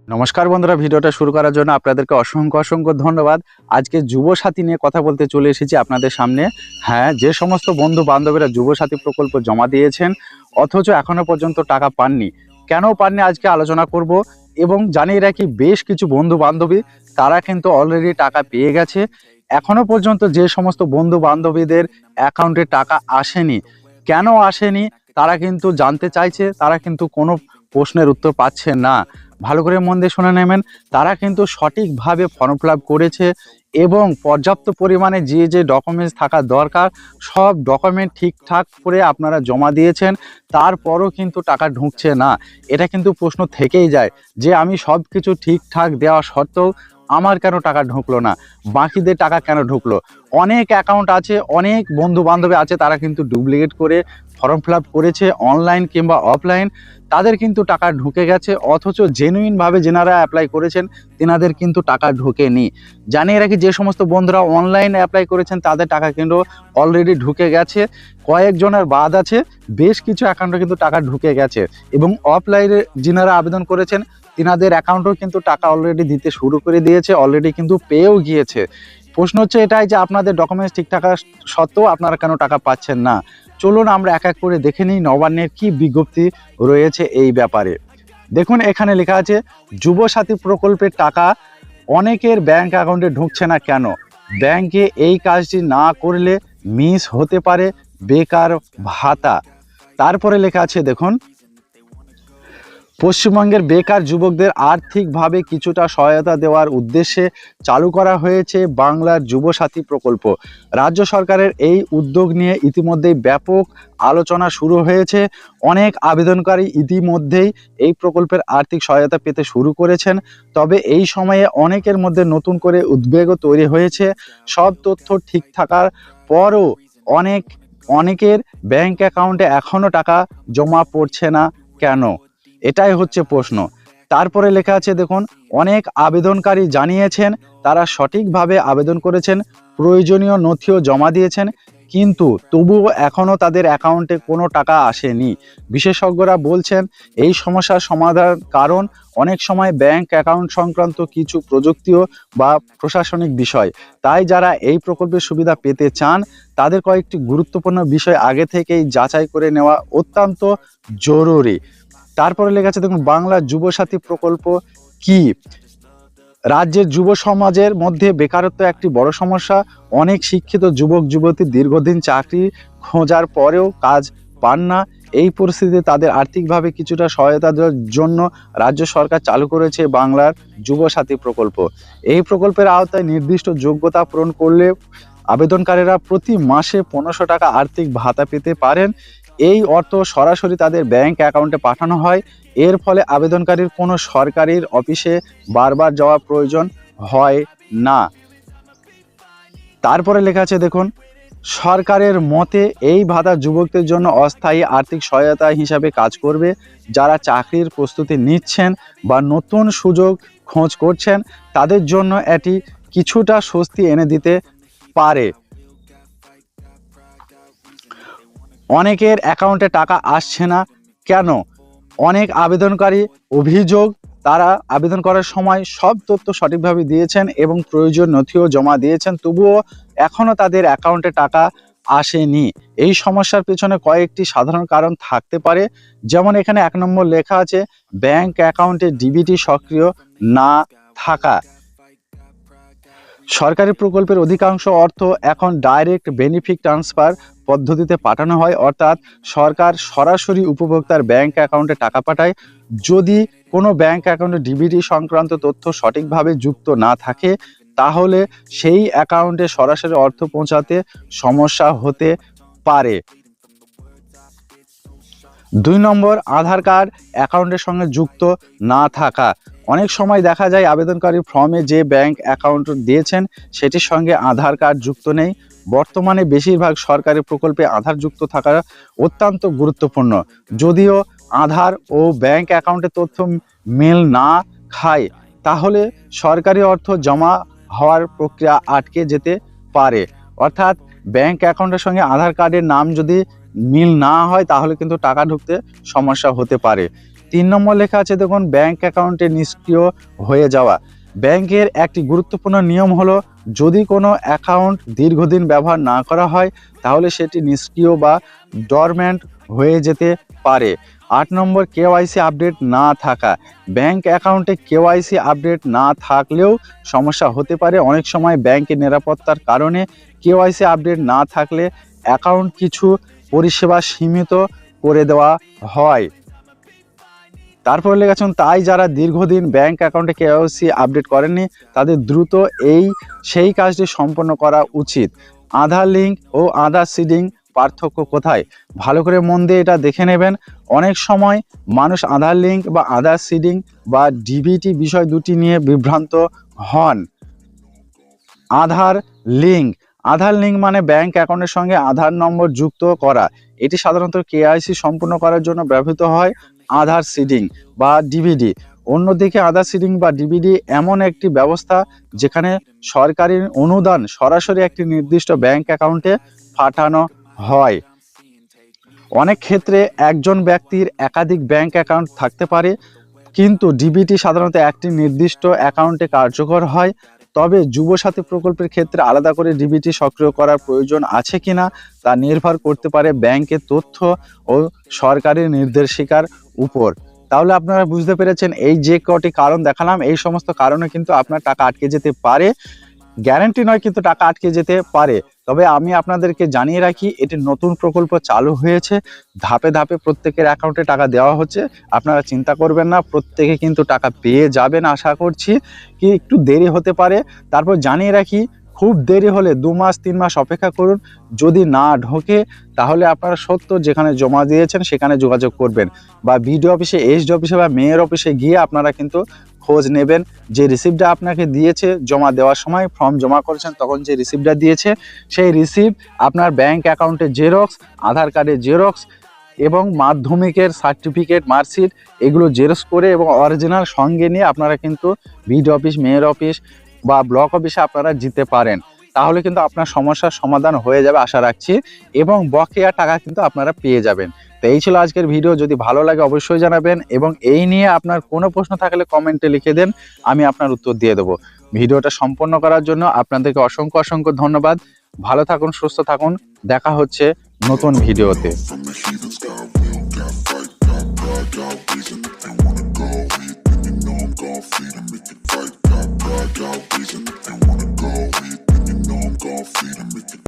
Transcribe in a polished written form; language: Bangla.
নমস্কার বন্ধুরা, ভিডিওটা শুরু করার জন্য আপনাদেরকে অসংখ্য ধন্যবাদ। আজকে যুবসাথী নিয়ে কথা বলতে চলে এসেছি আপনাদের সামনে। হ্যাঁ, যে সমস্ত বন্ধু বান্ধবীরা যুবসাথী প্রকল্প জমা দিয়েছেন অথচ এখনো পর্যন্ত টাকা পাননি, কেন পাননি আজকে আলোচনা করব। এবং জানিয়ে রাখি, বেশ কিছু বন্ধু বান্ধবী তারা কিন্তু অলরেডি টাকা পেয়ে গেছে। এখনো পর্যন্ত যে সমস্ত বন্ধু বান্ধবীদের অ্যাকাউন্টে টাকা আসেনি, কেন আসেনি তারা কিন্তু জানতে চাইছে, তারা কিন্তু কোনো প্রশ্নের উত্তর পাচ্ছে না। ভালো করে মন দিয়ে শুনে নেবেন। তারা কিন্তু সঠিকভাবে ফর্ম ফিল আপ করেছে এবং পর্যাপ্ত পরিমাণে যে যে ডকুমেন্টস থাকা দরকার সব ডকুমেন্ট ঠিকঠাক করে আপনারা জমা দিয়েছেন, তারপরও কিন্তু টাকা ঢুকছে না। এটা কিন্তু প্রশ্ন থেকেই যায় যে আমি সব কিছু ঠিকঠাক দেওয়া সত্ত্বেও আমার কেন টাকা ঢুকলো না, বাকিদের টাকা কেন ঢুকলো। অনেক অ্যাকাউন্ট আছে, অনেক বন্ধু বান্ধবী আছে, তারা কিন্তু ডুপ্লিকেট করে ফর্ম ফিল আপ করেছে অনলাইন কিংবা অফলাইন, তাদের কিন্তু টাকা ঢুকে গেছে। অথচ জেনুইনভাবে যেনারা অ্যাপ্লাই করেছেন তেনাদের কিন্তু টাকা ঢোকেনি। জানিয়ে রাখি, যে সমস্ত বন্ধুরা অনলাইনে অ্যাপ্লাই করেছেন তাদের টাকা কিন্তু অলরেডি ঢুকে গেছে। কয়েকজনের বাদ আছে, বেশ কিছু অ্যাকাউন্টে কিন্তু টাকা ঢুকে গেছে। এবং অফলাইনে যিনারা আবেদন করেছেন তিনাদের অ্যাকাউন্টেও কিন্তু টাকা অলরেডি দিতে শুরু করে দিয়েছে, অলরেডি কিন্তু পেয়েও গিয়েছে। প্রশ্ন হচ্ছে এটাই যে আপনাদের ডকুমেন্টস ঠিক থাকা সত্ত্বেও আপনারা কেন টাকা পাচ্ছেন না। চলুন আমরা এক এক করে দেখে নিই নবান্নের কি বিজ্ঞপ্তি রয়েছে এই ব্যাপারে। দেখুন, এখানে লেখা আছে যুবসাথী প্রকল্পের টাকা অনেকের ব্যাংক অ্যাকাউন্টে ঢুকছে না কেন। ব্যাংকে এই কাজটি না করলে মিস হতে পারে বেকার ভাতা। তারপরে লেখা আছে দেখুন, পশ্চিমবঙ্গের বেকার যুবকদের আর্থিকভাবে কিছুটা সহায়তা দেওয়ার উদ্দেশ্যে চালু করা হয়েছে বাংলার যুবসাথী প্রকল্প। রাজ্য সরকারের এই উদ্যোগ নিয়ে ইতিমধ্যেই ব্যাপক আলোচনা শুরু হয়েছে। অনেক আবেদনকারী ইতিমধ্যেই এই প্রকল্পের আর্থিক সহায়তা পেতে শুরু করেছেন। তবে এই সময়ে অনেকের মধ্যে নতুন করে উদ্বেগও তৈরি হয়েছে। সব তথ্য ঠিক থাকার পরও অনেকের ব্যাংক অ্যাকাউন্টে এখনও টাকা জমা পড়ছে না কেন, এটাই হচ্ছে প্রশ্ন। তারপরে লেখা আছে দেখুন, অনেক আবেদনকারী জানিয়েছেন তারা সঠিকভাবে আবেদন করেছেন, প্রয়োজনীয় নথিও জমা দিয়েছেন, কিন্তু তবুও এখনও তাদের অ্যাকাউন্টে কোনো টাকা আসেনি। বিশেষজ্ঞরা বলছেন এই সমস্যার সমাধান কারণ অনেক সময় ব্যাংক অ্যাকাউন্ট সংক্রান্ত কিছু প্রযুক্তিও বা প্রশাসনিক বিষয়। তাই যারা এই প্রকল্পের সুবিধা পেতে চান তাদের কয়েকটি গুরুত্বপূর্ণ বিষয় আগে থেকেই যাচাই করে নেওয়া অত্যন্ত জরুরি। তারপরে লেখা আছে দেখুন, বাংলা যুবসাথী প্রকল্প কি। রাজ্যের যুব সমাজের মধ্যে বেকারত্ব একটি বড় সমস্যা। অনেক শিক্ষিত যুবক যুবতী দীর্ঘদিন চাকরি খোঁজার পরেও কাজ পান না। এই পরিস্থিতিতে তাদের আর্থিকভাবে কিছুটা সহায়তা দেওয়ার জন্য রাজ্য সরকার চালু করেছে বাংলার যুবসাথী প্রকল্প। এই প্রকল্পের আওতায় নির্দিষ্ট যোগ্যতা পূরণ করলে আবেদনকারীরা প্রতি মাসে 1500 টাকা আর্থিক ভাতা পেতে পারেন। এই অর্থ সরাসরি তাদের ব্যাংক অ্যাকাউন্টে পাঠানো হয়। এর ফলে আবেদনকারীর কোনো সরকারি অফিসে বারবার যাওয়ার প্রয়োজন হয় না। তারপরে লেখা আছে দেখুন, সরকারের মতে এই ভাতা যুবকদের জন্য অস্থায়ী আর্থিক সহায়তা হিসাবে কাজ করবে। যারা চাকরির প্রস্তুতি নিচ্ছেন বা নতুন সুযোগ খোঁজ করছেন তাদের জন্য এটি কিছুটা স্বস্তি এনে দিতে পারে। অনেকের অ্যাকাউন্টে টাকা আসছে না কেন। অনেক আবেদনকারী অভিযোগ তারা আবেদন করার সময় সব তথ্য সঠিকভাবে দিয়েছেন এবং প্রয়োজন নথিও জমা দিয়েছেন, তবুও এখনও তাদের অ্যাকাউন্টে টাকা আসেনি। এই সমস্যার পেছনে কয়েকটি সাধারণ কারণ থাকতে পারে। যেমন এখানে 1 নম্বর লেখা আছে ব্যাংক অ্যাকাউন্টে ডিবিটি সক্রিয় না থাকা। সরকারি প্রকল্পের অধিকাংশ অর্থ এখন ডাইরেক্ট বেনিফিট ট্রান্সফার পদ্ধতিতে পাঠানো হয়, অর্থাৎ সরকার সরাসরি উপভোক্তার ব্যাংক অ্যাকাউন্টে টাকা পাঠায়। যদি কোনো ব্যাংক অ্যাকাউন্টে ডিবিটি সংক্রান্ত তথ্য সঠিকভাবে যুক্ত না থাকে তাহলে সেই অ্যাকাউন্টে সরাসরি অর্থ পৌঁছাতে সমস্যা হতে পারে। 2 নম্বর, আধার কার্ড অ্যাকাউন্টের সঙ্গে যুক্ত না থাকা। অনেক সময় দেখা যায় আবেদনকারী ফর্মে যে ব্যাংক অ্যাকাউন্ট দিয়েছেন সেটির সঙ্গে আধার কার্ড যুক্ত নেই। বর্তমানে বেশিরভাগ সরকারি প্রকল্পে আধার যুক্ত থাকা অত্যন্ত গুরুত্বপূর্ণ। যদিও আধার ও ব্যাংক অ্যাকাউন্টের তথ্য মিল না খায় তাহলে সরকারি অর্থ জমা হওয়ার প্রক্রিয়া আটকে যেতে পারে। অর্থাৎ ব্যাংক অ্যাকাউন্টের সঙ্গে আধার কার্ডের নাম যদি মিল না হয় তাহলে কিন্তু টাকা ঢুকতে সমস্যা হতে পারে। 3 নম্বর লেখা আছে দেখুন ব্যাংক অ্যাকাউন্টে নিষ্ক্রিয় হয়ে যাওয়া। ব্যাংকের একটি গুরুত্বপূর্ণ নিয়ম হলো যদি কোনো অ্যাকাউন্ট দীর্ঘদিন ব্যবহার না করা হয় তাহলে সেটি নিষ্ক্রিয় বা ডরম্যান্ট হয়ে যেতে পারে। 8 নম্বর কেওয়াইসি আপডেট না থাকা। ব্যাংক অ্যাকাউন্টে কেওয়াইসি আপডেট না থাকলেও সমস্যা হতে পারে। অনেক সময় ব্যাংকের নিরাপত্তার কারণে কেওয়াইসি আপডেট না থাকলে অ্যাকাউন্ট কিছু পরিষেবা সীমিত করে দেওয়া হয়। তারপরে লেখেছেন তাই যারা দীর্ঘদিন ব্যাংক অ্যাকাউন্টে কেওয়াইসি আপডেট করেননি তাদের দ্রুত সেই কাজটি সম্পন্ন করা উচিত। আধার লিঙ্ক ও আধার সিডিং পার্থক্য কোথায়? ভালো করে মন দিয়ে এটা দেখে নেবেন। অনেক সময় মানুষ আধার লিঙ্ক বা আধার সিডিং বা ডিবিটি বিষয় দুটি নিয়ে বিভ্রান্ত হন। আধার লিঙ্ক মানে ব্যাংক অ্যাকাউন্টের সঙ্গে আধার নম্বর যুক্ত করা। এটি সাধারণত কেওয়াইসি সম্পূর্ণ করার জন্য ব্যবহৃত হয়। আধার সিডিং বা ডিবিডি অন্যদিকে আধার সিডিং বা ডিবিডি এমন একটি ব্যবস্থা যেখানে সরকারি অনুদান সরাসরি একটি নির্দিষ্ট ব্যাংক অ্যাকাউন্টে পাঠানো হয়। অনেক ক্ষেত্রে একজন ব্যক্তির একাধিক ব্যাংক অ্যাকাউন্ট থাকতে পারে, কিন্তু ডিবিটি সাধারণত একটি নির্দিষ্ট অ্যাকাউন্টে কার্যকর হয়। তবে যুবসাথী প্রকল্পের ক্ষেত্রে আলাদা করে ডিবিটি সক্রিয় করার প্রয়োজন আছে কিনা তা নির্ভর করতে পারে ব্যাংকের তথ্য ও সরকারি নির্দেশিকার উপর। তাহলে আপনারা বুঝতে পেরেছেন এই যে কটি কারণ দেখালাম এই সমস্ত কারণে কিন্তু আপনার টাকা আটকে যেতে পারে। গ্যারান্টি নয়, কিন্তু টাকা আটকে যেতে পারে। তবে আমি আপনাদেরকে জানিয়ে রাখি এটি নতুন প্রকল্প চালু হয়েছে, ধাপে ধাপে প্রত্যেকের অ্যাকাউন্টে টাকা দেওয়া হচ্ছে। আপনারা চিন্তা করবেন না, প্রত্যেকে কিন্তু টাকা পেয়ে যাবেন আশা করছি। কি একটু দেরি হতে পারে। তারপর জানিয়ে রাখি খুব দেরি হলে 2 মাস 3 মাস অপেক্ষা করুন। যদি না ঢোকে তাহলে আপনারা সত্য যেখানে জমা দিয়েছেন সেখানে যোগাযোগ করবেন, বা বিডিও অফিসে, এসডি অফিসে বা মেয়র অফিসে গিয়ে আপনারা কিন্তু খোঁজ নেবেন। যে রিসিপ্টটা আপনাকে দিয়েছে জমা দেওয়ার সময়, ফর্ম জমা করেছেন তখন যে রিসিপ্টটা দিয়েছে সেই রিসিপ্ট আপনার ব্যাংক অ্যাকাউন্টের জেরক্স, আধার কার্ডের জেরক্স এবং মাধ্যমিকের সার্টিফিকেট, মার্কশিট এগুলো জেরক্স করে এবং অরিজিনাল সঙ্গে নিয়ে আপনারা কিন্তু বিডিও অফিস, মেয়র অফিস বা ব্লক অফিসে আপনারা যেতে পারেন। তাহলে কিন্তু আপনার সমস্যার সমাধান হয়ে যাবে আশা রাখছি, এবং বকেয়া টাকা কিন্তু আপনারা পেয়ে যাবেন। তো এই ছিল আজকের ভিডিও। যদি ভালো লাগে অবশ্যই জানাবেন, এবং এই নিয়ে আপনার কোনো প্রশ্ন থাকলে কমেন্টে লিখে দেন, আমি আপনার উত্তর দিয়ে দেবো। ভিডিওটা সম্পন্ন করার জন্য আপনাদেরকে অসংখ্য ধন্যবাদ। ভালো থাকুন, সুস্থ থাকুন, দেখা হচ্ছে নতুন ভিডিওতে।